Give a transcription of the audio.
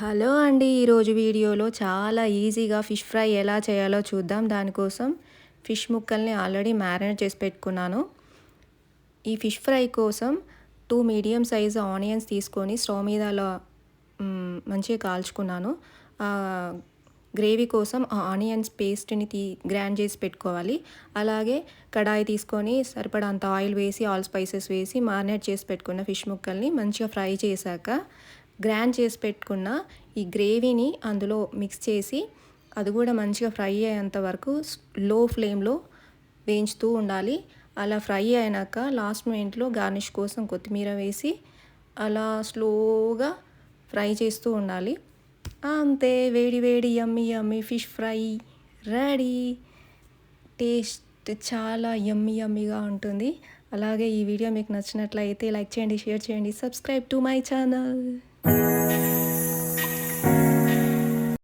Hello అండి. ఈరోజు వీడియోలో చాలా ఈజీగా ఫిష్ ఫ్రై ఎలా చేయాలో చూద్దాం. దానికోసం ఫిష్ ముక్కల్ని ఆల్రెడీ మ్యారినేట్ చేసి పెట్టుకున్నాను. ఈ ఫిష్ ఫ్రై కోసం 2 మీడియం సైజ్ ఆనియన్స్ తీసుకొని స్టవ్ మీద అలా మంచిగా కాల్చుకున్నాను. గ్రేవీ కోసం ఆ ఆనియన్స్ పేస్ట్ని గ్రైండ్ చేసి పెట్టుకోవాలి. అలాగే కడాయి తీసుకొని సరిపడంత ఆయిల్ వేసి ఆల్ స్పైసెస్ వేసి మ్యారినేట్ చేసి పెట్టుకున్న ఫిష్ ముక్కల్ని మంచిగా ఫ్రై చేశాక గ్రైండ్ చేసి పెట్టుకున్న ఈ గ్రేవీని అందులో మిక్స్ చేసి అది కూడా మంచిగా ఫ్రై అయ్యేంత వరకు లో ఫ్లేమ్లో వేయించుతూ ఉండాలి. అలా ఫ్రై అయినాక లాస్ట్ మినిట్లో గార్నిష్ కోసం కొత్తిమీర వేసి అలా స్లోగా ఫ్రై చేస్తూ ఉండాలి. అంతే, వేడి వేడి యమ్మీ యమ్మీ ఫిష్ ఫ్రై రెడీ. టేస్ట్ చాలా యమ్మీ యమ్మీగా ఉంటుంది. అలాగే ఈ వీడియో మీకు నచ్చినట్లయితే లైక్ చేయండి, షేర్ చేయండి, సబ్స్క్రైబ్ టు మై ఛానల్.